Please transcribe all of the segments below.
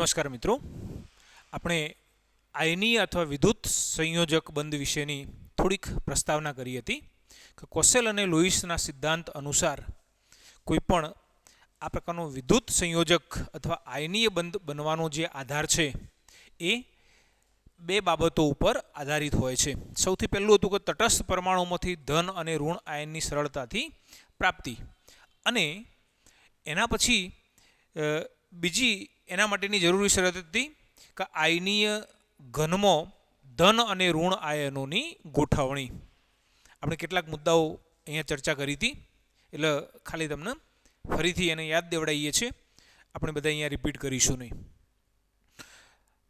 નમસ્કાર મિત્રો, આપણે આયનીય અથવા વિદ્યુત સંયોજક બંધ વિશેની થોડીક પ્રસ્તાવના કરી હતી કે કોસેલ અને લુઈસના સિદ્ધાંત અનુસાર કોઈપણ આ પ્રકારનો વિદ્યુત સંયોજક અથવા આયનીય બંધ બનવાનો જે આધાર છે એ બે બાબતો ઉપર આધારિત હોય છે. સૌથી પહેલું હતું કે તટસ્થ પરમાણુમાંથી ધન અને ઋણ આયનની સરળતાથી પ્રાપ્તિ, અને એના પછી બીજી એના માટેની જરૂરી શરત હતી કે આયનીય ઘનમાં ધન અને ઋણ આયનોની ગોઠવણી. આપણે કેટલાક મુદ્દાઓ અહીંયા ચર્ચા કરી હતી, એટલે ખાલી તમને ફરીથી એને યાદ દેવડાવીએ છીએ. આપણે બધા અહીંયા રિપીટ કરીશું નહીં.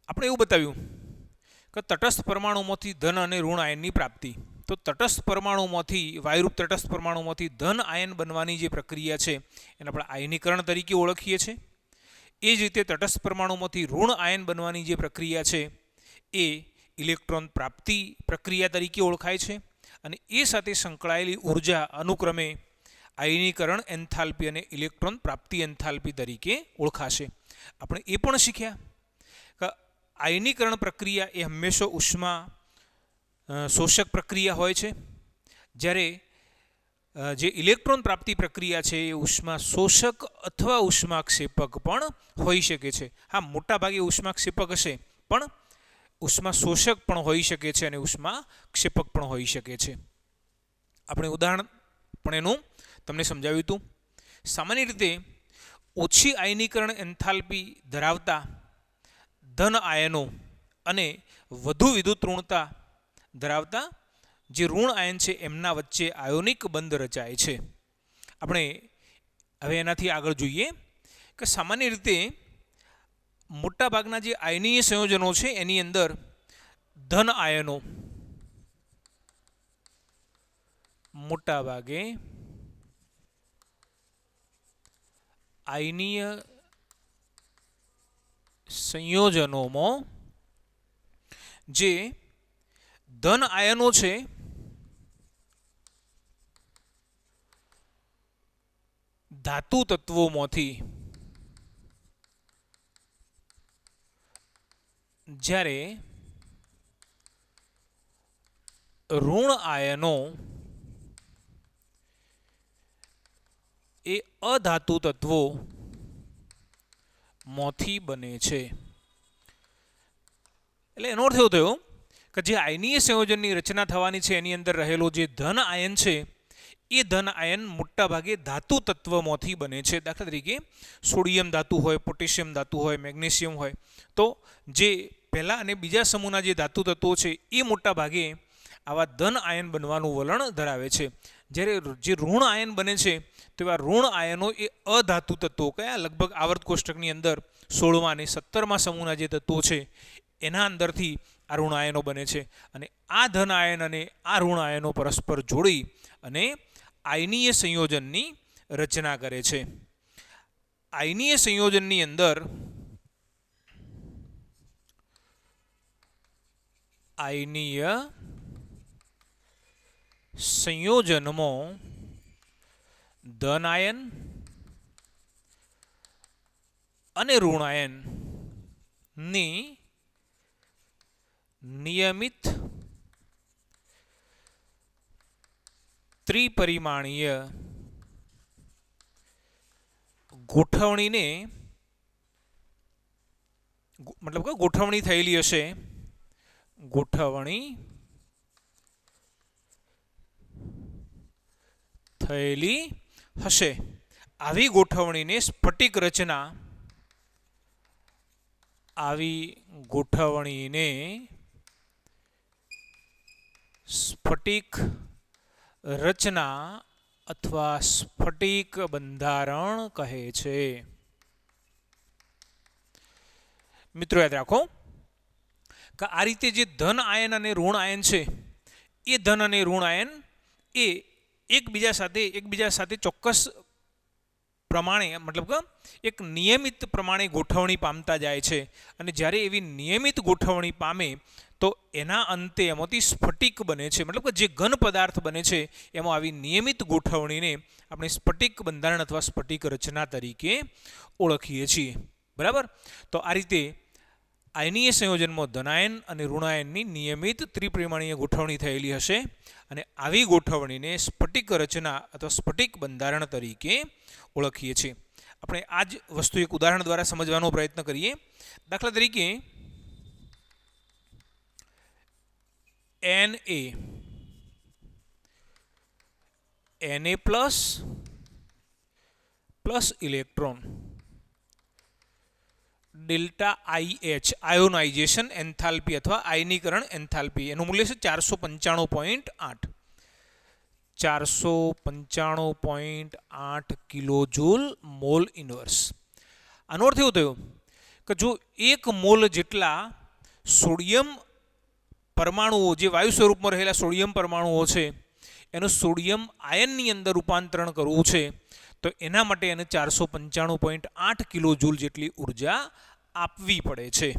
આપણે એવું બતાવ્યું કે તટસ્થ પરમાણુમાંથી ધન અને ઋણ આયનની પ્રાપ્તિ. તો તટસ્થ પરમાણુમાંથી, વાયુરૂપ તટસ્થ પરમાણુમાંથી ધન આયન બનવાની જે પ્રક્રિયા છે એને આપણે આયનીકરણ તરીકે ઓળખીએ છીએ. એ જ રીતે તટસ્થ પરમાણુમાંથી ઋણ આયન બનવાની જે પ્રક્રિયા છે એ ઇલેક્ટ્રોન પ્રાપ્તિ પ્રક્રિયા તરીકે ઓળખાય છે. અને એ સાથે સંકળાયેલી ઉર્જા અનુક્રમે આયનીકરણ એન્થાલ્પી અને ઇલેક્ટ્રોન પ્રાપ્તિ એન્થાલ્પી તરીકે ઓળખાશે. આપણે એ પણ શીખ્યા કે આયનીકરણ પ્રક્રિયા એ હંમેશા ઉષ્મા શોષક પ્રક્રિયા હોય છે, જ્યારે જે ઇલેક્ટ્રોન પ્રાપ્તિ પ્રક્રિયા છે એ ઉષ્મા શોષક અથવા ઉષ્માક્ષેપક પણ હોઈ શકે છે. હા, મોટાભાગે ઉષ્માક્ષેપક હશે, પણ ઉષ્મા શોષક પણ હોઈ શકે છે અને ઉષ્માક્ષેપક પણ હોઈ શકે છે. આપણે ઉદાહરણ પણ એનું તમને સમજાવ્યું હતું. સામાન્ય રીતે ઓછી આયનીકરણ એન્થાલ્પી ધરાવતા ધન આયનો અને વધુ વિદ્યુત ઋણતા ધરાવતા જે ઋણ આયન છે એમના વચ્ચે આયોનિક બંધ રચાય છે. આપણે હવે એનાથી આગળ જોઈએ કે સામાન્ય રીતે મોટાભાગના જે આયનીય સંયોજનો છે એની અંદર ધન આયનો મોટાભાગે આયનીય સંયોજનોમાં જે ધન આયનો છે ધાતુ તત્વોમાંથી, જ્યારે ઋણ આયનો એ અધાતુ તત્વોમાંથી બને છે. એટલે એનો અર્થ એવો થયો કે જે આયનીય સંયોજનની રચના થવાની છે એની અંદર રહેલો જે ધન આયન છે એ ધન આયન મોટાભાગે ધાતુ તત્વમાંથી બને છે. દાખલા તરીકે સોડિયમ ધાતુ હોય, પોટેશિયમ ધાતુ હોય, મેગ્નેશિયમ હોય, તો જે પહેલા અને બીજા સમૂહના જે ધાતુ તત્વો છે એ મોટાભાગે આવા ધન આયન બનવાનું વલણ ધરાવે છે. જ્યારે જે ઋણ આયન બને છે તો એવા ઋણ આયનો એ અધાતુ તત્વો, કયા લગભગ આવર્ત કોષ્ટકની અંદર 16મા અને 17મા સમૂહના જે તત્વો છે એના અંદરથી આ ઋણ આયનો બને છે. અને આ ધન આયન અને આ ઋણ આયનો પરસ્પર જોડી અને આયનીય સંયોજનની રચના કરે છે. આયનીય સંયોજનની અંદર આયનીય સંયોજનમાં ધન આયન અને ઋણ આયનની નિયમિત ત્રિપરિમાણીય ગોઠવણીને, મતલબ કે ગોઠવણી થયેલી હશે, ગોઠવણી થયેલી હશે. આવી ગોઠવણીને સ્ફટિક રચના, આવી ગોઠવણીને સ્ફટિક રચના અથવા સ્ફટિક બંધારણ કહે છે. મિત્રો યાદ રાખો કે આ રીતે જે ધન આયન અને ઋણ આયન છે એ ધન અને ઋણ આયન એ એકબીજા સાથે ચોક્કસ પ્રમાણે, મતલબ કે એક નિયમિત પ્રમાણે ગોઠવણી પામતા જાય છે. અને જ્યારે એવી નિયમિત ગોઠવણી પામે તો એના અંતે એમાંથી સ્ફટિક બને છે, મતલબ કે જે ઘન પદાર્થ બને છે એમાં આવી નિયમિત ગોઠવણીને આપણે સ્ફટિક બંધારણ અથવા સ્ફટિક રચના તરીકે ઓળખીએ છીએ. બરાબર. તો આ રીતે આયનીય સંયોજનમાં ધનાયન અને ઋણાયનની નિયમિત ત્રિપરિમાણીય ગોઠવણી થયેલી હશે અને આવી ગોઠવણીને સ્ફટિક રચના અથવા સ્ફટિક બંધારણ તરીકે ઓળખીએ છીએ. આપણે આ જ વસ્તુ એક ઉદાહરણ દ્વારા સમજવાનો પ્રયત્ન કરીએ. દાખલા તરીકે Na plus electron delta IH ionisation enthalpy અથવા આયનીકરણ એન્થાલ્પી એનું મૂલ્ય છે 495.8 495.8 કિલોજૂલ મોલ ઇન્વર્સ. આનો અર્થ એવો થયો કે જો 1 મોલ જેટલા સોડિયમ પરમાણુઓ જે વાયુ સ્વરૂપમાં રહેલા સોડિયમ પરમાણુઓ છે એનું સોડિયમ આયનની અંદર રૂપાંતરણ કરવું છે તો એના માટે એને 495.8 કિલોજૂલ જેટલી ઉર્જા આપવી પડે છે.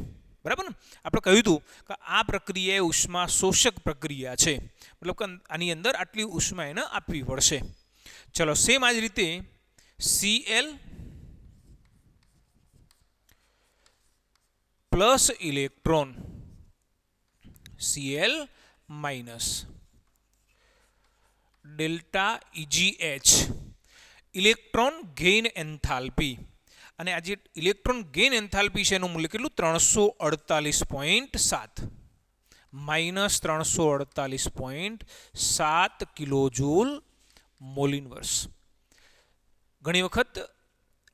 બરાબર ને. આપણે કહ્યું હતું કે આ પ્રક્રિયા એ ઉષ્મા શોષક પ્રક્રિયા છે, મતલબ કે આની અંદર આટલી ઉષ્મા એને આપવી પડશે. ચલો, સેમ આ જ રીતે Cl plus electron Cl minus delta EgH electron gain enthalpy. અને આ જે ઇલેક્ટ્રોન ગેઇન એન્થાલ્પી છે એનું મૂલ્ય કેટલું 348.7 માઇનસ 348.7 કિલોજૂલ મોલ ઇન્વર્સ. ઘણી વખત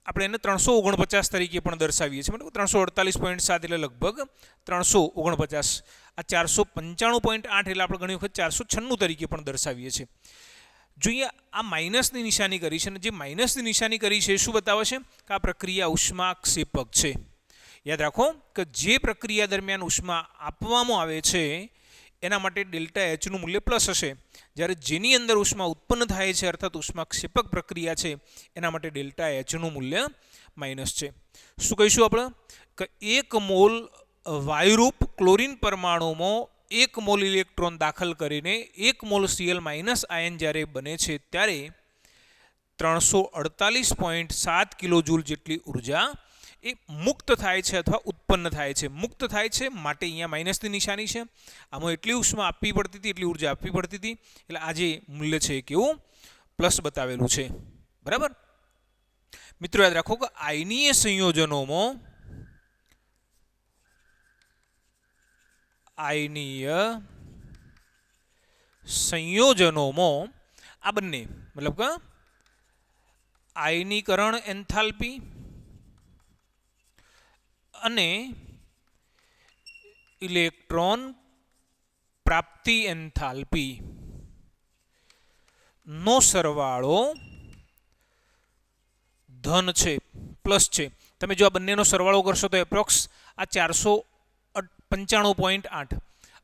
આપણે એને 349 તરીકે પણ દર્શાવીએ છીએ, મતલબ 348.7 એટલે લગભગ 349. આ 495.8 એટલે આપણે ઘણી વખત 496 તરીકે પણ દર્શાવીએ છીએ. જોઈએ આ માઇનસની નિશાની કરી છે અને જે માઇનસની નિશાની કરી છે શું બતાવે છે કે આ પ્રક્રિયા ઉષ્માક્ષેપક છે. યાદ રાખો કે જે પ્રક્રિયા દરમિયાન ઉષ્મા આપવામાં આવે છે એના માટે ડેલ્ટા Hનું મૂલ્ય પ્લસ હશે, જ્યારે જેની અંદર ઉષ્મા ઉત્પન્ન થાય છે અર્થાત ઉષ્માક્ષેપક પ્રક્રિયા છે એના માટે ડેલ્ટા Hનું મૂલ્ય માઇનસ છે. શું કહીશું આપણે કે 1 મોલ વાયુરૂપ ક્લોરીન પરમાણુમાં 1 મોલ ઇલેક્ટ્રોન દાખલ કરીને 1 મોલ Cl માઇનસ આયન જ્યારે બને છે ત્યારે 348.7 કિલોજૂલ જેટલી ઉર્જા એ મુક્ત થાય છે અથવા ઉત્પન્ન થાય છે. મુક્ત થાય છે માટે અહીંયા માઇનસની નિશાની છે. આમાં એટલી ઉષ્મા આપવી પડતી હતી, એટલી ઉર્જા આપવી પડતી હતી, એટલે આ જે મૂલ્ય છે કેવું પ્લસ બતાવેલું છે. બરાબર. મિત્રો યાદ રાખો કે આયનીય સંયોજનોમાં આ બંને મતલબ કે આયનીકરણ એન્થાલ્પી અને ઇલેક્ટ્રોન પ્રાપ્તિ એન્થાલ્પી નો સરવાળો ધન છે, પ્લસ છે. તમે જો આ બંનેનો સરવાળો કરશો તો એપ્રોક્સ આ 495.8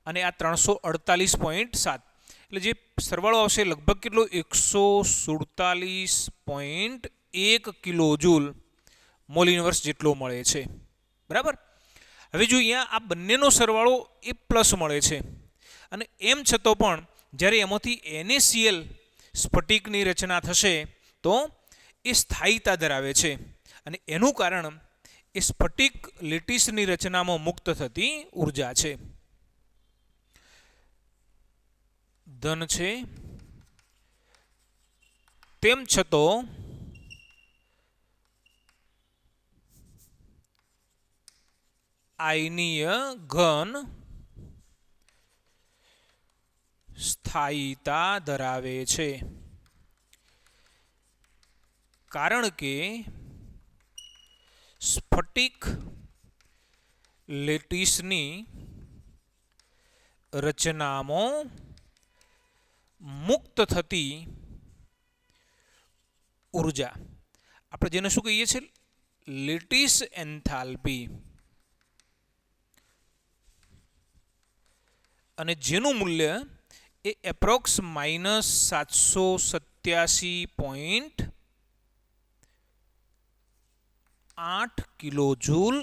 અને આ 348.7 એટલે જે સરવાળો આવશે લગભગ કેટલો 147.1 કિલોજૂલ મોલ ઇન્વર્સ જેટલો મળે છે. બરાબર. હવે જો અહીંયા આ બંનેનો સરવાળો એ પ્લસ મળે છે અને એમ છતાં પણ જ્યારે એમાંથી NaCl સ્ફટિકની રચના થશે તો એ સ્થાયીતા ધરાવે છે અને એનું કારણ એ સ્ફટિક લેટિસની રચનામાં મુક્ત થતી ઉર્જા છે. ધન છે તેમ છતાં આયનીય ઘન સ્થાયીતા ધરાવે છે, કારણ કે સ્ફટિક લેટિસની રચનામાં મુક્ત થતી ઉર્જા આપણે જેને શું કહીએ છીએ લેટિસ એન્થાલ્પી, અને જેનું મૂલ્ય એ એપ્રોક્સ -787.8 કિલોજૂલ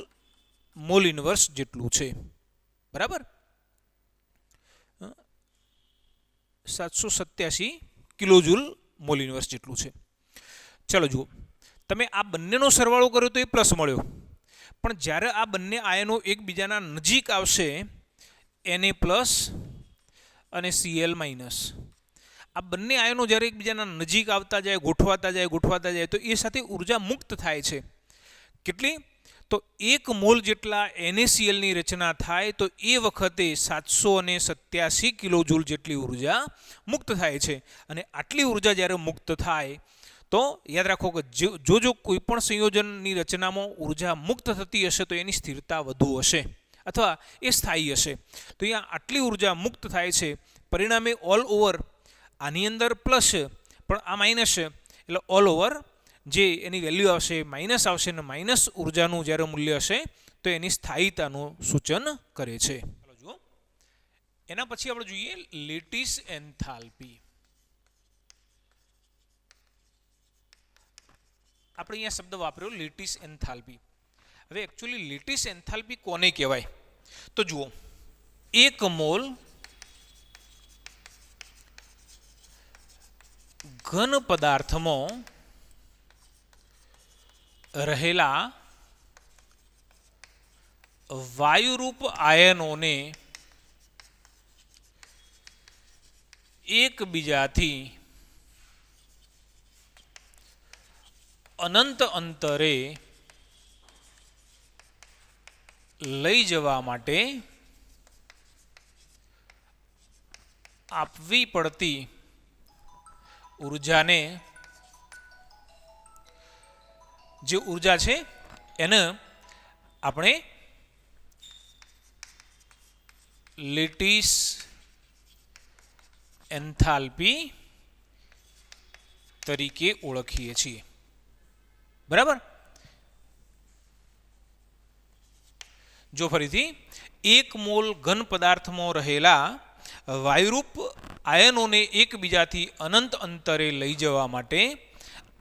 મોલ ઇન્વર્સ જેટલું છે. બરાબર. 787 કિલોજૂલ મોલ ઇન્વર્સ જેટલું છે. ચાલો જુઓ, તમે આ બંનેનો સરવાળો કર્યો તો એ પ્લસ મળ્યો, પણ જ્યારે આ બંને આયનો એકબીજાના નજીક આવશે Na+ અને Cl-, આ બંને આયનો જ્યારે એકબીજાના નજીક આવતા જાય, ગોઠવાતા જાય તો એ સાથે ઉર્જા મુક્ત થાય છે. કેટલી? તો 1 મોલ જેટલા NaCl ની રચના થાય તો એ વખતે 787 કિલોજૂલ જેટલી ઉર્જા મુક્ત થાય છે. અને આટલી ઉર્જા જ્યારે મુક્ત થાય તો યાદ રાખો કે જો કોઈ પણ સંયોજનની રચનામાં ઉર્જા મુક્ત થતી હશે તો એની સ્થિરતા વધુ હશે અથવા એ સ્થાયી હશે. તો અહીંયા આટલી ઉર્જા મુક્ત થાય છે, પરિણામે ઓલ ઓવર આની અંદર પ્લસ પણ આ માઇનસ છે, એટલે ઓલ ઓવર જે એની વેલ્યુ આવશે માઇનસ આવશે, ને માઇનસ ઉર્જાનું જ્યારે મૂલ્ય હશે તો એની સ્થાયીતાનું સૂચન કરે છે. ચાલો જુઓ, એના પછી આપણે જોઈએ લેટિસ એન્થાલ્પી. આપણે અહીંયા શબ્દ વાપર્યો લેટિસ એન્થાલ્પી. હવે એકચ્યુઅલી લેટિસ એન્થાલ્પી કોને કહેવાય? તો જુઓ, 1 મોલ ઘન પદાર્થમાં રહેલા વાયુરૂપ આયનોને એકબીજાથી અનંત અંતરે લઈ જવા માટે આપવી પડતી ઉર્જાને, જે ઉર્જા છે એને આપણે લેટિસ એન્થાલ્પી તરીકે ઓળખીએ છીએ. બરાબર? જો ફરીથી, 1 મોલ ઘન પદાર્થમાં રહેલા વાયુરૂપ આયનોને એકબીજાથી અનંત અંતરે લઈ જવા માટે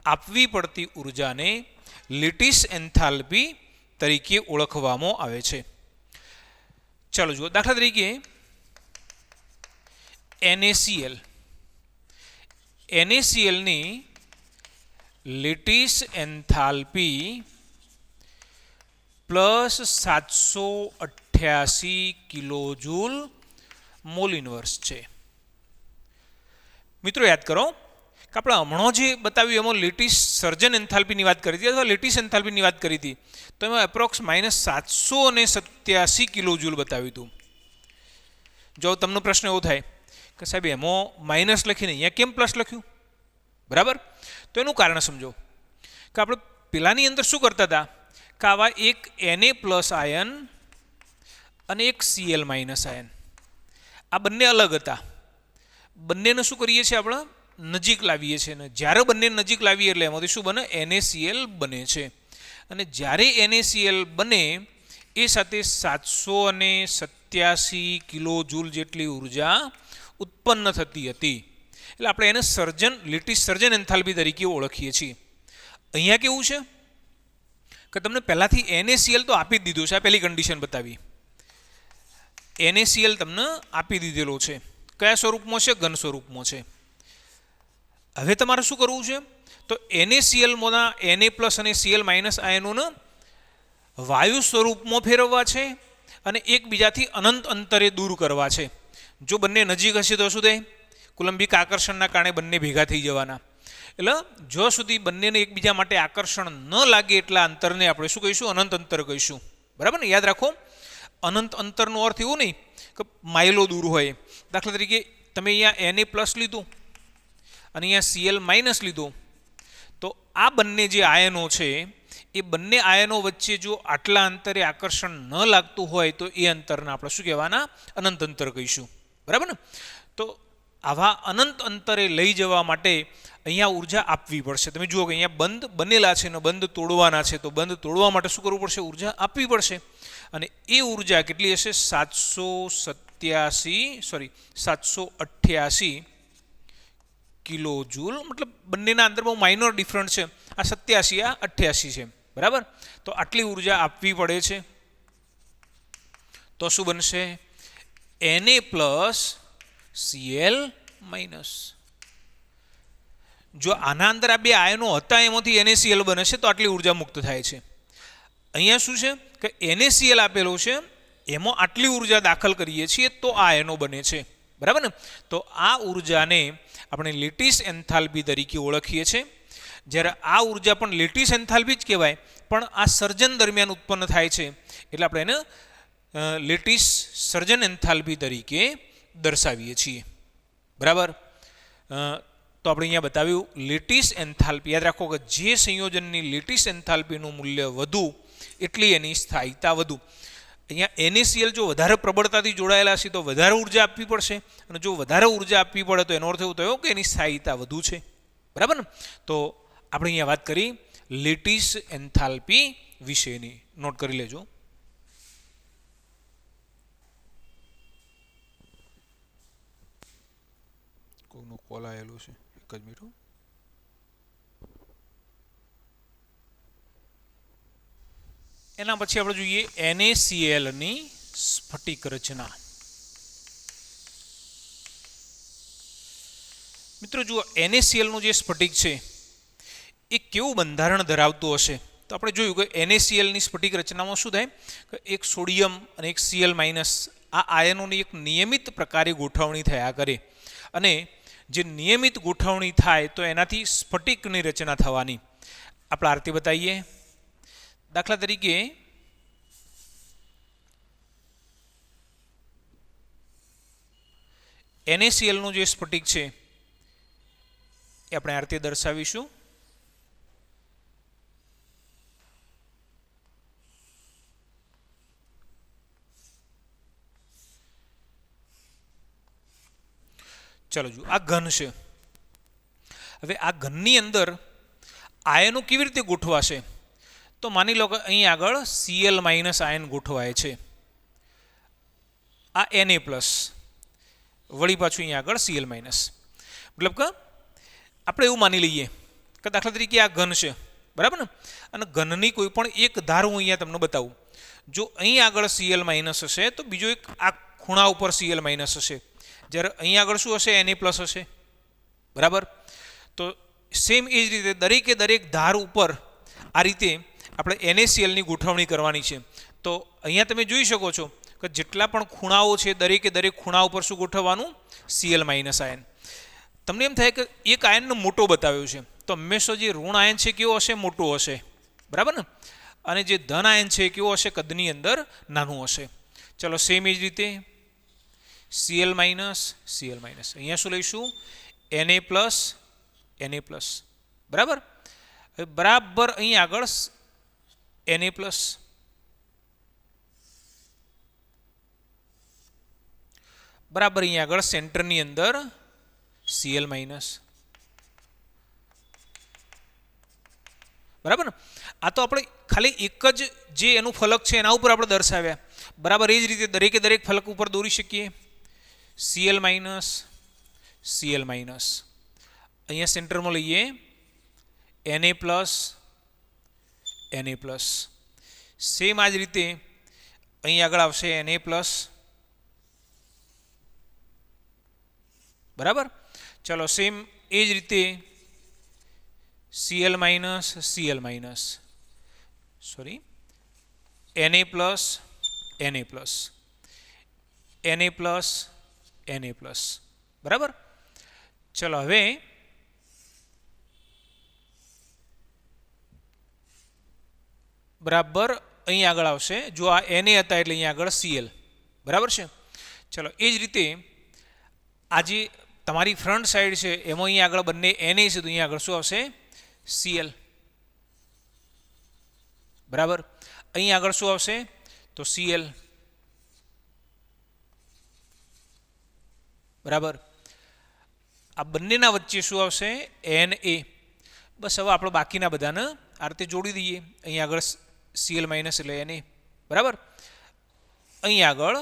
આપવી પડતી ઉર્જાને લેટિસ એન્થાલ્પી તરીકે ઓળખવામાં આવે છે. ચાલો જુઓ, દાખલા તરીકે NaCl ની લેટિસ એન્થાલ્પી +788 કિલોજૂલ મોલ ઇન્વર્સ છે. મિત્રો યાદ કરો કે આપણે હમણાં જે બતાવ્યું એમાં લેટિસ સર્જન એન્થાલ્પીની વાત કરી હતી અથવા લેટિસ એન્થાલ્પીની વાત કરી હતી, તો એમાં એપ્રોક્સ -787 કિલોજૂલ બતાવ્યું હતું. જો તમને પ્રશ્ન એવો થાય કે સાહેબ એમાં માઇનસ લખીને અહીંયા કેમ પ્લસ લખ્યું? બરાબર? તો એનું કારણ સમજો કે આપણે પેલાની અંદર શું કરતા હતા કે આવા એક Na+ આયન અને એક Cl- આયન, આ બંને અલગ હતા. બંનેને શું કરીએ છીએ આપણે? નજીક લાવીએ છીએ. ને જ્યારે બંને નજીક લાવીએ એટલે એમાંથી શું બને? NaCl બને છે. અને જ્યારે NaCl બને એ સાથે 787 કિલોજૂલ જેટલી ઉર્જા ઉત્પન્ન થતી હતી. એટલે આપણે એને લેટિસ સર્જન એન્થાલ્પી તરીકે ઓળખીએ છીએ. અહીંયા કેવું છે કે તમને પહેલાથી NaCl તો આપી જ દીધું છે. આ પહેલી કન્ડિશન બતાવી. NaCl તમને આપી દીધેલો છે. કયા સ્વરૂપમાં છે? ઘન સ્વરૂપમાં છે. હવે તમારે શું કરવું છે? તો NaClમાંના Na+ અને Cl- આયનોને વાયુ સ્વરૂપમાં ફેરવવા છે અને એકબીજાથી અનંત અંતરે દૂર કરવા છે. જો બંને નજીક હશે તો શું થાય? કુલંબિક આકર્ષણના કારણે બંને ભેગા થઈ જવાના. એટલે જો સુધી બંનેને એકબીજા માટે આકર્ષણ ન લાગે એટલા અંતરને આપણે શું કહીશું? અનંત અંતર કહીશું. બરાબર ને? યાદ રાખો, અનંત અંતરનો અર્થ એવો નહીં કે માઇલો દૂર હોય. દાખલા તરીકે તમે અહીંયા Na+ લીધું અને અહીંયા Cl- લીધું, તો આ બંને જે આયનો છે એ બંને આયનો વચ્ચે જો આટલા અંતરે આકર્ષણ ન લાગતું હોય તો એ અંતરને આપણે શું કહેવાના? અનંત અંતર કહીશું. બરાબર ને? તો આવા અનંત અંતરે લઈ જવા માટે અહીંયા ઉર્જા આપવી પડશે. તમે જુઓ કે અહીંયા બંધ બનેલા છે ને બંધ તોડવાના છે, તો બંધ તોડવા માટે શું કરવું પડશે? ઉર્જા આપવી પડશે. અને એ ઉર્જા કેટલી હશે? 788 કિલોજૂલ. મતલબ બંનેના અંદર બહુ માઇનોર ડિફરન્સ છે. આ 87, આ 88 છે. બરાબર? તો આટલી ઉર્જા આપવી પડે છે. તો શું બનશે? Na+ Cl-. જો આના અંદર આ બે આયનો હતા એમાંથી NaCl બને છે તો આટલી ઉર્જા મુક્ત થાય છે. અહીંયા શું છે કે NaCl આપેલો છે, એમાં આટલી ઉર્જા દાખલ કરીએ છીએ તો આ એનો બને છે, બરાબર ને. તો આ ઉર્જાને આપણે લેટિસ એન્થાલ્પી તરીકે ઓળખીએ છીએ. જ્યારે આ ઉર્જા પણ લેટિસ એન્થાલ્પી જ કહેવાય, પણ આ સર્જન દરમિયાન ઉત્પન્ન થાય છે એટલે આપણે એને લેટિસ સર્જન એન્થાલ્પી તરીકે દર્શાવીએ છીએ, બરાબર. તો આપણે અહીંયા બતાવ્યું લેટિસ એન્થાલ્પી. યાદ રાખો કે જે સંયોજનની લેટિસ એન્થાલ્પીનું મૂલ્ય વધુ એટલી એની સ્થાયિતા વધુ. અહીંયા NaCl જો વધારે પ્રબળતાથી જોડાયેલા છે તો વધારે ઉર્જા આપવી પડશે, અને જો વધારે ઉર્જા આપવી પડે તો એનો અર્થ એવો થયો કે એની સ્થાયિતા વધુ છે, બરાબર ને. તો આપણે અહીંયા વાત કરી લેટિસ એન્થાલ્પી વિશેની, નોટ કરી લેજો. કોઈનો કોલ આવેલો છે, એક જ મિનિટ. એના પછી આપણે જોઈએ NaCl ની સ્ફટિક રચના. મિત્રો જુઓ, NaCl નું જે સ્ફટિક છે એ કેવું બંધારણ ધરાવતું હશે. તો આપણે જોયું કે NaCl ની સ્ફટિક રચનામાં શું થાય કે એક સોડિયમ અને એક Cl- આ આયનોની એક નિયમિત પ્રકારે ગોઠવણી થયા કરે, અને જે નિયમિત ગોઠવણી થાય તો એનાથી સ્ફટિકની રચના થવાની. આપણે આરતી બતાવીએ. દાખલા તરીકે NaCl નું જે સ્ફટિક છે એ આપણે આ રીતે દર્શાવીશું. ચલો જુઓ, આ ઘન છે. હવે આ ઘનની અંદર આયનો કેવી રીતે ગોઠવાશે? તો માની લો કે અહીં આગળ Cl- આયન ગોઠવાય છે, આ Na+, વળી પાછું અહીંયા આગળ Cl-. મતલબ કે આપણે એવું માની લઈએ કે દાખલા તરીકે આ ઘન છે, બરાબર ને, અને ઘનની કોઈ પણ એક ધાર હું અહીંયા તમને બતાવું. જો અહીં આગળ Cl- હશે તો બીજો એક આ ખૂણા ઉપર Cl- હશે, જ્યારે અહીં આગળ શું હશે? Na+ હશે, બરાબર. તો સેમ એ જ રીતે દરેકે દરેક ધાર ઉપર આ રીતે આપણે NaCl ની ગોઠવણી કરવાની છે. તો અહીંયા તમે જોઈ શકો છો કે જેટલા પણ ખૂણાઓ છે દરેકે દરેક ખૂણા ઉપર શું ગોઠવવાનું? Cl- ion. તમને એમ થાય કે એક આયનનો મોટો બતાવ્યો છે, તો હંમેશા જે ઋણ આયન છે કેવો હશે? મોટો હશે, બરાબર ને. અને જે ધન આયન છે કેવો હશે? કદની અંદર નાનું હશે. ચલો સેમ એ જ રીતે Cl-, Cl-. અહીંયા શું લઈશું? Na+, બરાબર. હવે બરાબર અહીં આગળ Na+, બરાબર અહીંયા આગળ સેન્ટરની અંદર Cl-, બરાબર ને. આ તો આપણે ખાલી એક જ જે એનું ફલક છે એના ઉપર આપણે દર્શાવ્યા, બરાબર. એ જ રીતે દરેકે દરેક ફલક ઉપર દોરી શકીએ. Cl-, Cl-. અહીંયા સેન્ટરમાં લઈએ Na+, Na+. સેમ આ જ રીતે અહીં આગળ આવશે Na+, બરાબર. ચલો સેમ એ જ રીતે Cl-, Cl-. Sorry, Na+, Na+, બરાબર. ચલો હવે બરાબર અહીં આગળ આવશે. જો આ Na હતા એટલે અહીં આગળ Cl, બરાબર છે. ચલો એ જ રીતે આ જે તમારી ફ્રન્ટ સાઈડ છે એમાં અહીં આગળ બંને Na છે, તો અહીં આગળ શું આવશે? Cl, બરાબર. અહીં આગળ શું આવશે? તો Cl, બરાબર. આ બંનેના વચ્ચે શું આવશે? Na. બસ હવે આપણે બાકીના બધાને આ રીતે જોડી દઈએ. અહીં આગળ Cl- એટલે Na, બરાબર. અહીં આગળ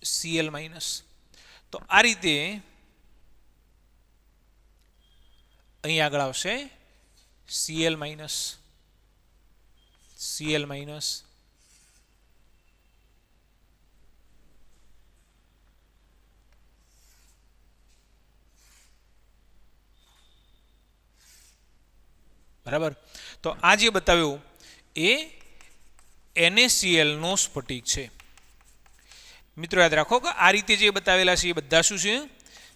Cl-. તો આ રીતે અહીં આગળ આવશે Cl-, Cl-. બરાબર. તો આ જે બતાવ્યું એ NaCl નો સ્ફટિક છે। મિત્રો યાદ રાખો કે આ રીતે જે બતાવેલા છે એ બધા શું છે?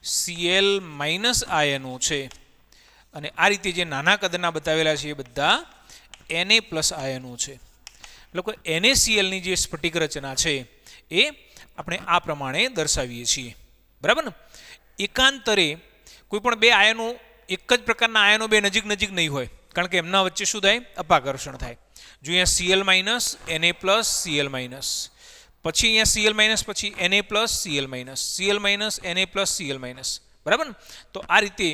Cl માઇનસ આયનો છે, અને આ રીતે જે નાના કદના બતાવેલા છે એ બધા Na પ્લસ આયનો છે। એટલે કે NaCl ની જે સ્ફટિક રચના છે એ આપણે આ પ્રમાણે દર્શાવીએ છીએ, બરાબર ને? એકાંતરે કોઈ પણ બે આયનો, એક જ પ્રકારના આયનો બે નજીક નજીક નહીં હોય, કારણ કે એમના વચ્ચે શું થાય? અપાકર્ષણ થાય। જો અહીંયા Cl minus Na plus Cl minus, પછી અહીંયા Cl માઇનસ, પછી Na plus Cl minus, Cl minus Na plus Cl minus, બરાબર ને? તો આ રીતે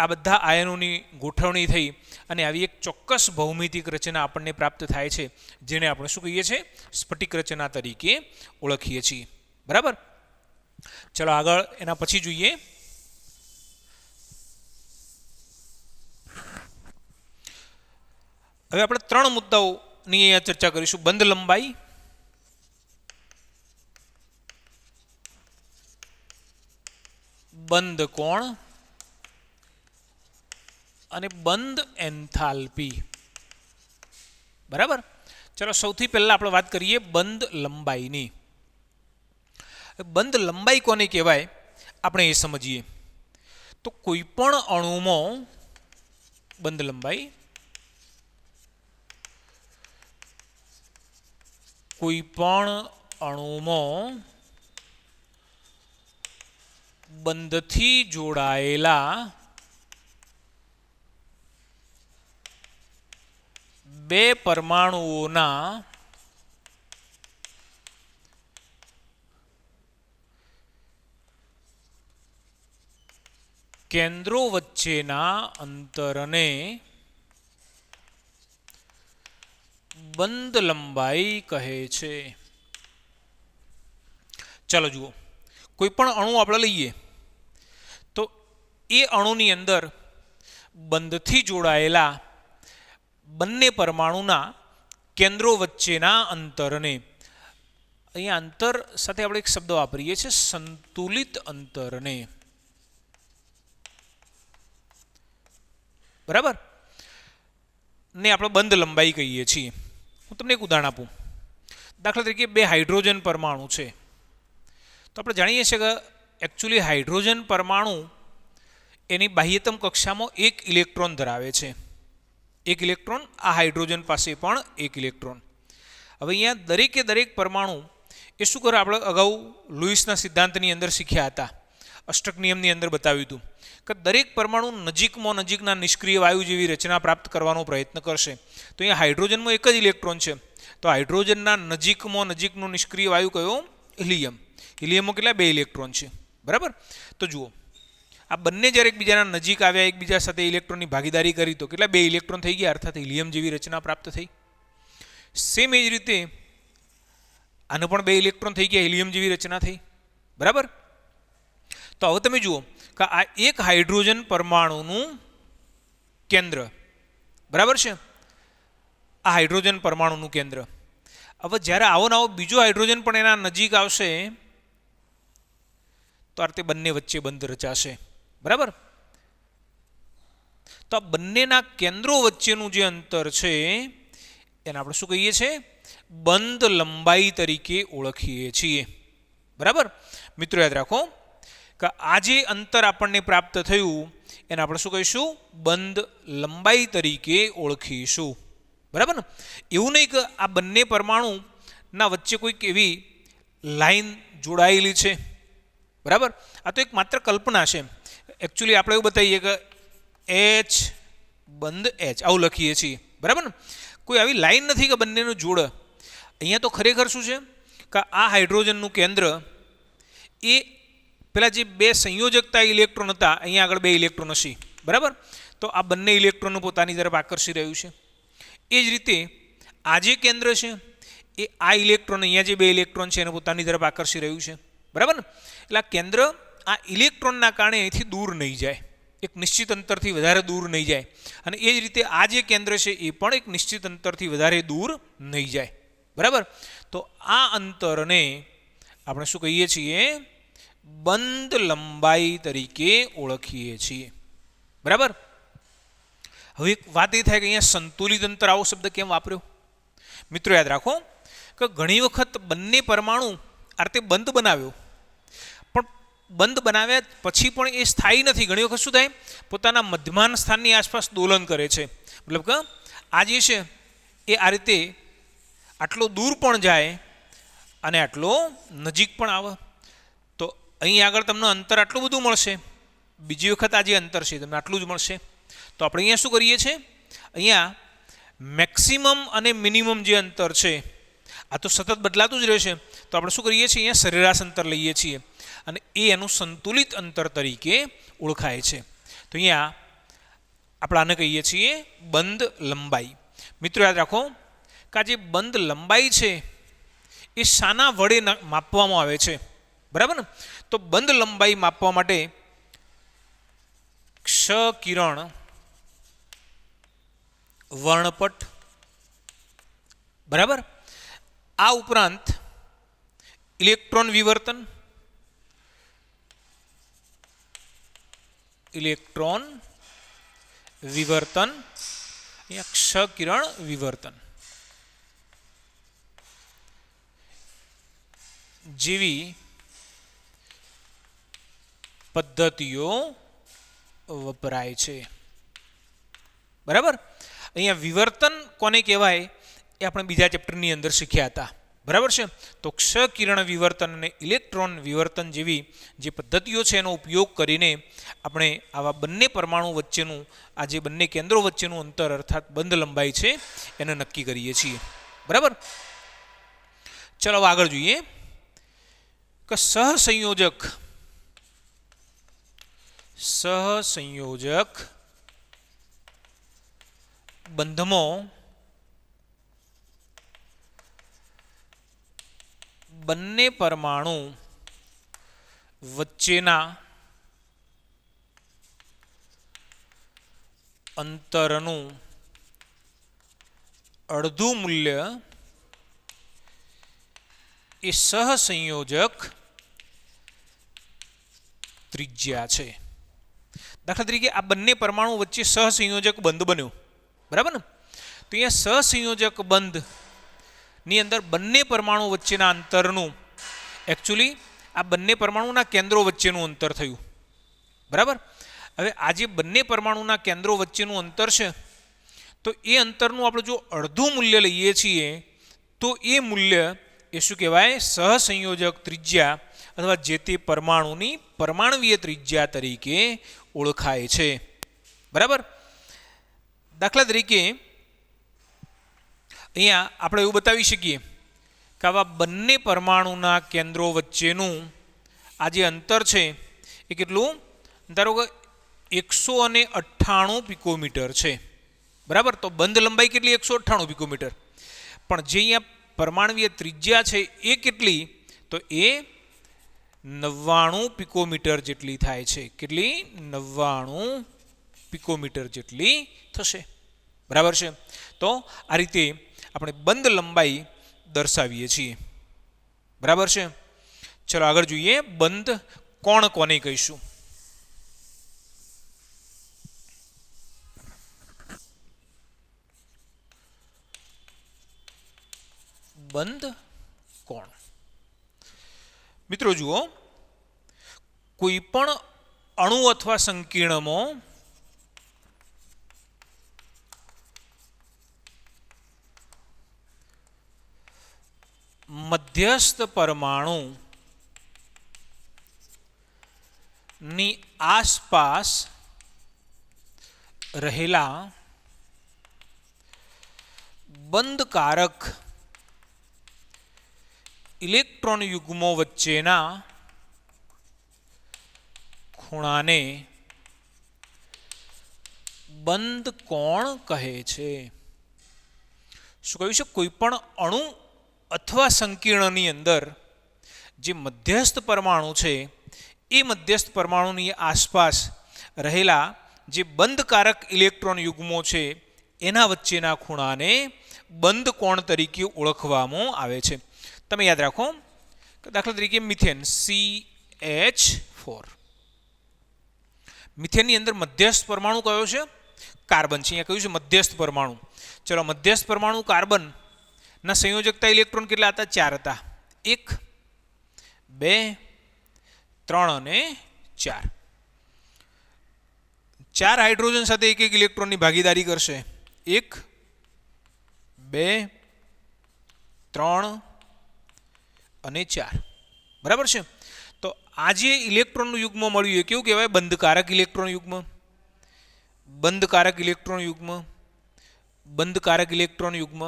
આ બધા આયનોની ગોઠવણી થઈ અને આવી એક ચોક્કસ ભૌમિતિક રચના આપણને પ્રાપ્ત થાય છે, જેને આપણે શું કહીએ છીએ? સ્ફટિક રચના તરીકે ઓળખીએ છીએ, બરાબર? ચલો આગળ એના પછી જોઈએ। હવે આપણે ત્રણ મુદ્દાઓની અહીંયા ચર્ચા કરીશું: બંધ લંબાઈ, બંધ કોણ અને બંધ એન્થાલ્પી, બરાબર? ચલો સૌથી પહેલા આપણે વાત કરીએ બંધ લંબાઈની। બંધ લંબાઈ કોને કહેવાય આપણે એ સમજીએ। તો કોઈ પણ અણુમાં બંધ લંબાઈ, કોઈ પણ અણુમાં બંધથી જોડાયેલા બે પરમાણુઓના કેન્દ્રો વચ્ચેના અંતરને બંધ લંબાઈ કહે છે। ચાલો જુઓ, કોઈ પણ અણુ આપણે લઈએ તો એ અણુની અંદર બંધથી જોડાયેલા બંને પરમાણુના કેન્દ્રો વચ્ચેના અંતરને, અહીંયા અંતર સાથે આપણે એક શબ્દ વાપરીએ છીએ, સંતુલિત અંતરને, બરાબર ને આપણે બંધ લંબાઈ કહીએ છીએ। હું તમને એક ઉદાહરણ આપું। દાખલા તરીકે બે હાઇડ્રોજન પરમાણુ છે, તો આપણે જાણીએ છીએ કે એકચ્યુઅલી હાઇડ્રોજન પરમાણુ એની બાહ્યતમ કક્ષામાં એક ઇલેક્ટ્રોન ધરાવે છે, એક ઇલેક્ટ્રોન, આ હાઇડ્રોજન પાસે પણ એક ઇલેક્ટ્રોન। હવે અહીંયા દરેકે દરેક પરમાણુ એ શું કરે? આપણે અગાઉ લુઈસના સિદ્ધાંતની અંદર શીખ્યા હતા, અષ્ટક નિયમની અંદર બતાવ્યું હતું કે દરેક પરમાણુ નજીકમાં નજીકના નિષ્ક્રિય વાયુ જેવી રચના પ્રાપ્ત કરવાનો પ્રયત્ન કરશે। તો અહીંયા હાઇડ્રોજનમાં એક જ ઇલેક્ટ્રોન છે, તો હાઇડ્રોજનના નજીકમાં નજીકનો નિષ્ક્રિય વાયુ કયો? હિલિયમ। હિલિયમમાં કેટલા? બે ઇલેક્ટ્રોન છે, બરાબર? તો જુઓ, આ બંને જ્યારે એકબીજાના નજીક આવ્યા, એકબીજા સાથે ઇલેક્ટ્રોનની ભાગીદારી કરી, તો કેટલા? બે ઇલેક્ટ્રોન થઈ ગયા, અર્થાત હિલિયમ જેવી રચના પ્રાપ્ત થઈ। સેમ એ જ રીતે આને પણ બે ઇલેક્ટ્રોન થઈ ગયા, હિલિયમ જેવી રચના થઈ, બરાબર? તો હવે તમે જુઓ કે આ એક હાઇડ્રોજન પરમાણુનું કેન્દ્ર, બરાબર છે? આ હાઇડ્રોજન પરમાણુનું કેન્દ્ર। હવે જ્યારે આવો નવો બીજો હાઇડ્રોજન પણ એના નજીક આવશે તો આ રીતે બંને વચ્ચે બંધ રચાશે, બરાબર? તો આ બંનેના કેન્દ્રો વચ્ચેનું જે અંતર છે એને આપણે શું કહીએ છીએ? બંધ લંબાઈ તરીકે ઓળખીએ છીએ, બરાબર? મિત્રો યાદ રાખો કે આ જે અંતર આપણને પ્રાપ્ત થયું એને આપણે શું કહીશું? બંધ લંબાઈ તરીકે ઓળખીશું, બરાબર ને? એવું નહીં કે આ બંને પરમાણુના વચ્ચે કોઈક એવી લાઈન જોડાયેલી છે, બરાબર? આ તો એક માત્ર કલ્પના છે। એકચ્યુઅલી આપણે એવું બતાવીએ કે H બંધ H આવું લખીએ છીએ, બરાબર ને? કોઈ આવી લાઈન નથી કે બંનેનું જોડ। અહીંયા તો ખરેખર શું છે કે આ હાઇડ્રોજનનું કેન્દ્ર એ પેલા જે બે સંયોજકતા ઇલેક્ટ્રોન હતા, અહીંયા આગળ બે ઇલેક્ટ્રોન હશે, બરાબર? તો આ બંને ઇલેક્ટ્રોન પોતાની તરફ આકર્ષી રહ્યું છે। એ જ રીતે આ જે કેન્દ્ર છે એ આ ઇલેક્ટ્રોન, અહીંયા જે બે ઇલેક્ટ્રોન છે એને પોતાની તરફ આકર્ષી રહ્યું છે, બરાબર ને? એટલે આ કેન્દ્ર આ ઇલેક્ટ્રોનના કારણે અહીંથી દૂર નહીં જાય, એક નિશ્ચિત અંતરથી વધારે દૂર નહીં જાય, અને એ જ રીતે આ જે કેન્દ્ર છે એ પણ એક નિશ્ચિત અંતરથી વધારે દૂર નહીં જાય, બરાબર? તો આ અંતરને આપણે શું કહીએ છીએ? બંધ લંબાઈ તરીકે ઓળખીએ છીએ, બરાબર? હવે એક વાત એ થાય કે અહીંયા સંતુલિત અંતર આવો શબ્દ કેમ વાપર્યો? મિત્રો યાદ રાખો કે ઘણી વખત બંને પરમાણુ આ રીતે બંધ બનાવ્યો, પણ બંધ બનાવ્યા પછી પણ એ સ્થાયી નથી. ઘણી વખત શું થાય, પોતાના મધ્યમાન સ્થાનની આસપાસ દોલન કરે છે. મતલબ કે આ જે છે એ આ રીતે આટલો દૂર પણ જાય અને આટલો નજીક પણ આવે. તો અહીં આગળ તમને અંતર આટલું બધું મળશે, બીજી વખત આ જે અંતર છે તમને આટલું જ મળશે. તો આપણે અહીંયા શું કરીએ છીએ, અહીંયા મેક્સિમમ અને મિનિમમ જે અંતર છે આ તો સતત બદલાતું જ રહેશે. તો આપણે શું કરીએ છીએ, અહીંયા સરેરાશ અંતર લઈએ છીએ અને એ એનું સંતુલિત અંતર તરીકે ઓળખાય છે. તો અહીંયા આપણે આને કહીએ છીએ બંધ લંબાઈ. મિત્રો યાદ રાખો કે આ જે બંધ લંબાઈ છે એ શાના વડે માપવામાં આવે છે, બરાબર ને? તો બંધ લંબાઈ માપવા માટે ક્ષ કિરણ વર્ણપટ, બરાબર, આ ઉપરાંત ઇલેક્ટ્રોન વિવર્તન, અહીંયા ક્ષ કિરણ વિવર્તન જેવી પદ્ધતિઓ વપરાય છે, બરાબર. અહીંયા વિવર્તન કોને કહેવાય એ આપણે બીજા ચેપ્ટરની અંદર શીખ્યા હતા, બરાબર છે. તો ક્ષ કિરણ વિવર્તન અને ઇલેક્ટ્રોન વિવર્તન જેવી જે પદ્ધતિઓ છે એનો ઉપયોગ કરીને આપણે આવા બંને પરમાણુ વચ્ચેનું, આ જે બંને કેન્દ્રો વચ્ચેનું અંતર અર્થાત બંધ લંબાઈ છે એને નક્કી કરીએ છીએ, બરાબર. ચલો હવે આગળ જોઈએ કે સહસંયોજક બંધમાં બંને પરમાણુ વચ્ચેના અંતરનું અડધું મૂલ્ય એ સહસંયોજક ત્રિજ્યા છે. દાખલા તરીકે આ બંને પરમાણુ વચ્ચે સહસંયોજક બંધ બન્યો, બરાબર ને? તો અહીંયા સહસંયોજક બંધની અંદર બંને પરમાણુ વચ્ચેના અંતરનું એકચ્યુઅલી આ બંને પરમાણુના કેન્દ્રો વચ્ચેનું અંતર થયું, બરાબર. હવે આ જે બંને પરમાણુના કેન્દ્રો વચ્ચેનું અંતર છે તો એ અંતરનું આપણે જો અડધું મૂલ્ય લઈએ છીએ તો એ મૂલ્ય એ શું કહેવાય, સહસંયોજક ત્રિજ્યા અથવા જે તે પરમાણુની પરમાણવીય ત્રિજ્યા તરીકે ઓળખાય છે, બરાબર. દાખલા તરીકે અહીંયા આપણે એવું બતાવી શકીએ કે આવા બંને પરમાણુના કેન્દ્રો વચ્ચેનું આ જે અંતર છે એ કેટલું, ધારો કે 198 પિકોમીટર છે, બરાબર. તો બંધ લંબાઈ કેટલી, 198 પિકોમીટર. પણ જે અહીંયા પરમાણવીય ત્રિજ્યા છે એ કેટલી, તો એ 99 પિકોમીટર જેટલી થાય છે. કેટલી? 99 પિકોમીટર જેટલી થશે, બરાબર છે. તો આ રીતે આપણે બંધ લંબાઈ દર્શાવીએ છીએ, બરાબર છે. ચલો આગળ જોઈએ, બંધ કોણ કોને કહીશું. બંધ કોણ. મિત્રો જુઓ, કોઈ પણ અણુ અથવા સંકીર્ણમાં મધ્યસ્થ પરમાણુ ની આસપાસ રહેલા બંધકારક ઇલેક્ટ્રોન યુગ્મો વચ્ચેના ખૂણાને બંધ કોણ કહે છે. શું કહ્યું છે? કોઈ પણ અણુ અથવા સંકીર્ણની અંદર જે મધ્યસ્થ પરમાણુ છે એ મધ્યસ્થ પરમાણુની આસપાસ રહેલા જે બંધકારક ઇલેક્ટ્રોન યુગ્મો છે એના વચ્ચેના ખૂણાને બંધ કોણ તરીકે ઓળખવામાં આવે છે. તમે યાદ રાખો કે દાખલા તરીકે મિથેન CH4, મિથેનની અંદર મધ્યસ્થ પરમાણુ કયો છે? કાર્બન છે. અહીંયા કહ્યું છે મધ્યસ્થ પરમાણુ. ચલો, મધ્યસ્થ પરમાણુ કાર્બન ના સંયોજકતા ઇલેક્ટ્રોન કેટલા હતા? 4 હતા. 1 2 3 અને 4. 4 હાઇડ્રોજન સાથે એક એક ઇલેક્ટ્રોનની ભાગીદારી કરશે. 1 2 3 અને 4. બરાબર છે. તો આ જે ઇલેક્ટ્રોનનું યુગ્મ મળ્યું એ કેવું કહેવાય? બંધકારક ઇલેક્ટ્રોન યુગ્મ. બંધકારક ઇલેક્ટ્રોન યુગ્મ, બંધકારક ઇલેક્ટ્રોન યુગ્મ,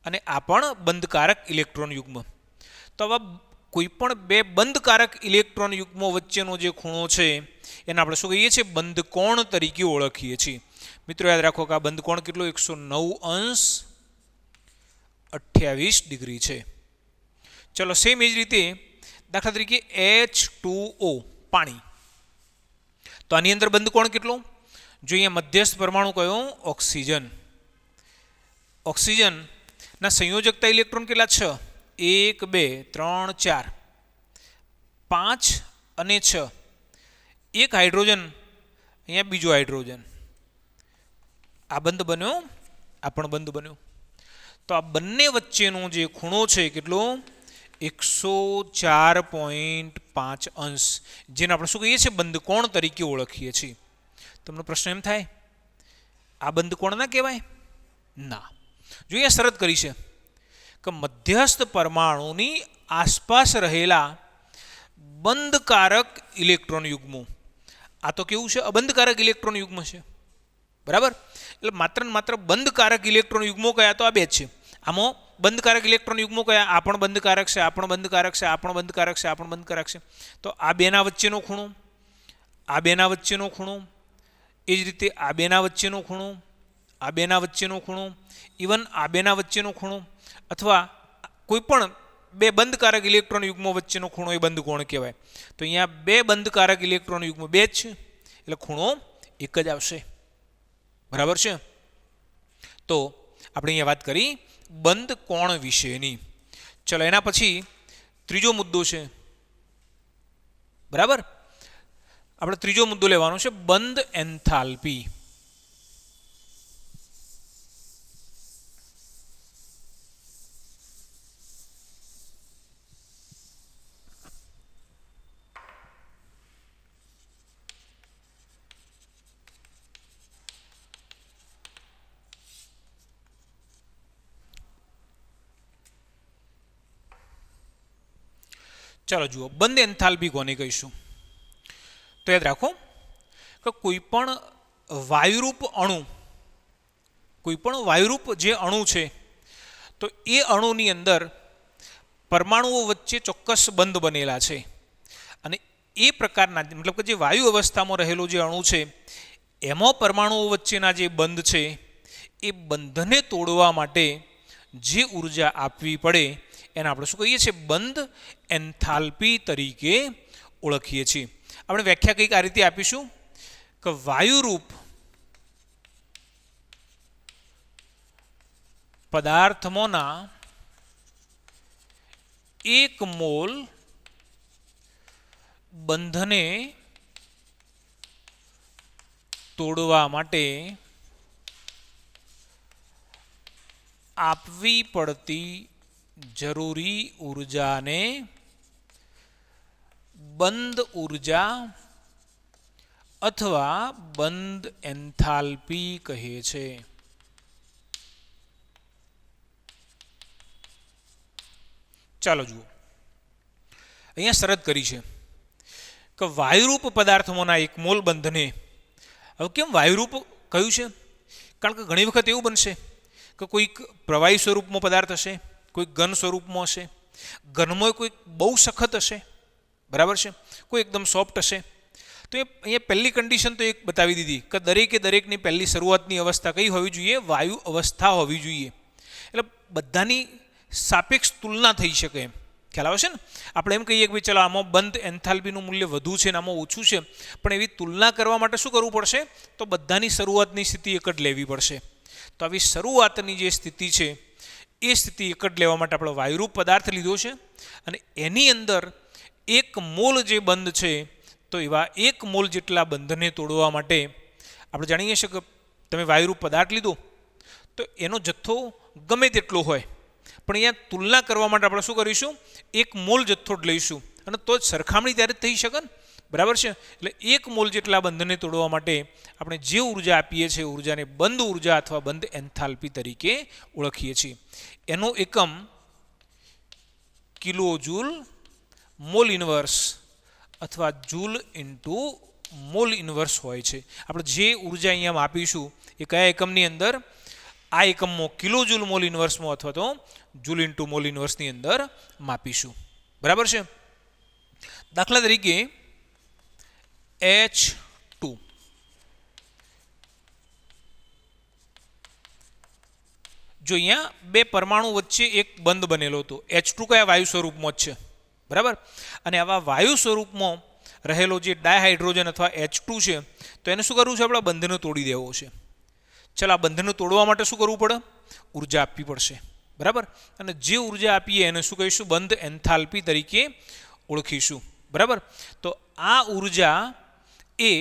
અને આ પણ બંધકારક ઇલેક્ટ્રોન યુગ્મ. તો આવા કોઈ પણ બે બંધકારક ઇલેક્ટ્રોન યુગ્મો વચ્ચેનો જે ખૂણો છે એને આપણે શું કહીએ છીએ? બંધકોણ તરીકે ઓળખીએ છીએ. મિત્રો યાદ રાખો કે આ બંધકોણ કેટલો? 109.28 છે. ચલો સેમ એ જ રીતે દાખલા તરીકે H2O પાણી. તો આની અંદર બંધકોણ કેટલો? જો અહીંયા મધ્યસ્થ પરમાણુ કયો? ઓક્સિજન. ઓક્સિજનના સંયોજકતા ઇલેક્ટ્રોન કેટલા? 6. 1 2 3 4 5 અને 6. એક હાઇડ્રોજન, અહીંયા બીજો હાઇડ્રોજન. આ બંધ બન્યો, આ પણ બંધ બન્યો. તો આ બંને વચ્ચેનો જે ખૂણો છે કેટલો? 104.5 જેને આપણે શું કહીએ છીએ? બંધકોણ તરીકે ઓળખીએ છીએ. તમને પ્રશ્ન એમ થાય આ બંધકોણ ના કહેવાય? ના. જો અહીંયા શરત કરી છે કે મધ્યસ્થ પરમાણુની આસપાસ રહેલા બંધકારક ઇલેક્ટ્રોન યુગ્મો. આ તો કેવું છે? અબંધકારક ઇલેક્ટ્રોન યુગ્મ છે. બરાબર. એટલે માત્ર ને માત્ર બંધકારક ઇલેક્ટ્રોન યુગ્મો કયા? તો આ બે જ છે. આમાં બંધકારક ઇલેક્ટ્રોન યુગ્મો કયા? આ પણ બંધકારક છે, આ પણ બંધકારક છે, આ પણ બંધકારક છે, આ પણ બંધકારક છે. તો આ બેના વચ્ચેનો ખૂણો, આ બેના વચ્ચેનો ખૂણો, એ જ રીતે આ બેના વચ્ચેનો ખૂણો, આ બેના વચ્ચેનો ખૂણો, ઇવન આ બેના વચ્ચેનો ખૂણો, અથવા કોઈ પણ બે બંધકારક ઇલેક્ટ્રોન યુગ્મો વચ્ચેનો ખૂણો એ બંધકોણ કહેવાય. તો અહીંયા બે બંધકારક ઇલેક્ટ્રોન યુગ્મો બે જ છે એટલે ખૂણો એક જ આવશે. બરાબર છે. તો આપણે અહીંયા વાત કરી બંધકોણ વિશેની. ચલો એના પછી ત્રીજો મુદ્દો છે. બરાબર. આપણે ત્રીજો મુદ્દો લેવાનો છે બંધ એન્થાલ્પી. ચાલો જુઓ, બંધ એન્થાલ્પી કોને કહીશું? તો યાદ રાખો કે કોઈ પણ વાયુરૂપ અણુ, કોઈ પણ વાયુરૂપ જે અણુ છે તો એ અણુની અંદર પરમાણુઓ વચ્ચે ચોક્કસ બંધ બનેલા છે. અને એ પ્રકારના મતલબ કે જે વાયુ અવસ્થામાં રહેલો જે અણુ છે એમાં પરમાણુઓ વચ્ચેના જે બંધ છે એ બંધને તોડવા માટે જે ઉર્જા આપવી પડે એને આપણે શું કહીએ છીએ? બંધ એન્થાલ્પી તરીકે ઓળખીએ છીએ. આપણે વ્યાખ્યા કંઈક આ રીતે આપીશું કે વાયુરૂપ પદાર્થમાંના 1 મોલ બંધને તોડવા માટે આપવી પડતી જરૂરી ઉર્જાને બંધ ઉર્જા અથવા બંધ એન્થાલ્પી કહે છે. ચાલો જુઓ, અહીંયા શરત કરી છે કે વાયુરૂપ પદાર્થોમાંના 1 મોલ બંધને. હવે કેમ વાયુરૂપ કહ્યું છે? કારણ કે ઘણી વખત એવું બનશે કે કોઈક પ્રવાહી સ્વરૂપમાં પદાર્થ હશે, કોઈ ઘન સ્વરૂપમાં હશે, ઘનમાં કોઈ બહુ સખત હશે, બરાબર છે, કોઈ એકદમ સોફ્ટ હશે. તો એ અહીંયા પહેલી કન્ડિશન તો એક બતાવી દીધી કે દરેકની પહેલી શરૂઆતની અવસ્થા કઈ હોવી જોઈએ? વાયુ અવસ્થા હોવી જોઈએ. એટલે બધાની સાપેક્ષ તુલના થઈ શકે એમ ખ્યાલ આવે છે ને. આપણે એમ કહીએ કે ભાઈ ચાલો આમાં બંધ એન્થાલ્પીનું મૂલ્ય વધુ છે ને આમાં ઓછું છે, પણ એવી તુલના કરવા માટે શું કરવું પડશે? તો બધાની શરૂઆતની સ્થિતિ એક જ લેવી પડશે. તો આવી શરૂઆતની જે સ્થિતિ છે એ સ્થિતિ એક જ લેવા માટે આપણે વાયુરૂપ પદાર્થ લીધો છે અને એની અંદર 1 મોલ જે બંધ છે તો એવા 1 મોલ જેટલા બંધને તોડવા માટે આપણે જાણીએ છીએ કે તમે વાયુરૂપ પદાર્થ લીધો તો એનો જથ્થો ગમે તેટલો હોય, પણ અહીંયા તુલના કરવા માટે આપણે શું કરીશું, 1 મોલ જથ્થો જ લઈશું અને તો જ સરખામણી ત્યારે જ થઈ શકે ને, બરાબર છે. એટલે 1 મોલ જેટલા બંધને તોડવા માટે આપણે જે ઉર્જા આપીએ છીએ ઉર્જાને બંધ ઉર્જા અથવા બંધ એન્થાલ્પી તરીકે ઓળખીએ છીએ. એનો એકમ કિલો જૂલ મોલ ઇન્વર્સ અથવા જૂલ ઇન્ટુ મોલ ઇન્વર્સ હોય છે. આપણે જે ઉર્જા અહીંયા માપીશું એ કયા એકમની અંદર, આ એકમમાં કિલો જૂલ મોલ ઇન્વર્સમાં અથવા તો જૂલ ઇન્ટુ મોલ ઇન્વર્સની અંદર માપીશું, બરાબર છે. દાખલા તરીકે H2 જો અહીંયા બે પરમાણુ વચ્ચે એક બંધ બનેલો હતો. H2 કયા વાયુ સ્વરૂપમાં જ છે, બરાબર. અને આવા વાયુ સ્વરૂપમાં રહેલો જે ડાયહાઇડ્રોજન અથવા H2 છે તો એને શું કરવું છે, આપણે બંધને તોડી દેવો છે. ચાલો આ બંધને તોડવા માટે શું કરવું પડે, ઉર્જા આપવી પડશે, બરાબર. અને જે ઉર્જા આપીએ એને શું કહીશું, બંધ એન્થાલ્પી તરીકે ઓળખીશું, બરાબર. તો આ ઉર્જા એ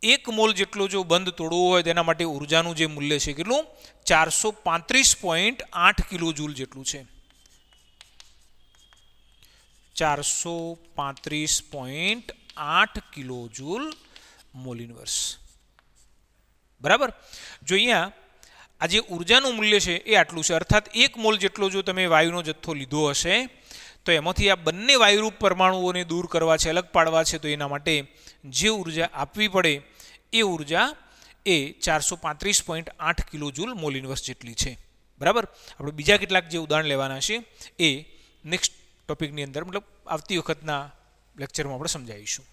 1 મોલ જેટલો જો બંધ તોડવો હોય તેના માટે ઉર્જાનું જે મૂલ્ય છે કેટલું, 435.8 કિલો જૂલ જેટલું છે. 435.8 કિલો જૂલ મોલ ઇન્વર્સ, બરાબર. જો અહીંયા આ જે ઉર્જાનું મૂલ્ય છે એ આટલું છે, અર્થાત 1 મોલ જેટલો જો તમે વાયુનો જથ્થો લીધો હશે તો એમાંથી આ બંને વાયુરૂપ પરમાણુઓને દૂર કરવા છે, અલગ પાડવા છે, તો એના માટે જે ઉર્જા આપવી પડે એ ઉર્જા એ 435.8 કિલો જૂલ મોલ ઇન્વર્સ જેટલી છે, બરાબર. આપણે બીજા કેટલાક જે ઉદાહરણ લેવાના છે એ નેક્સ્ટ ટોપિકની અંદર, મતલબ આવતી વખતના લેક્ચરમાં આપણે સમજાવીશું.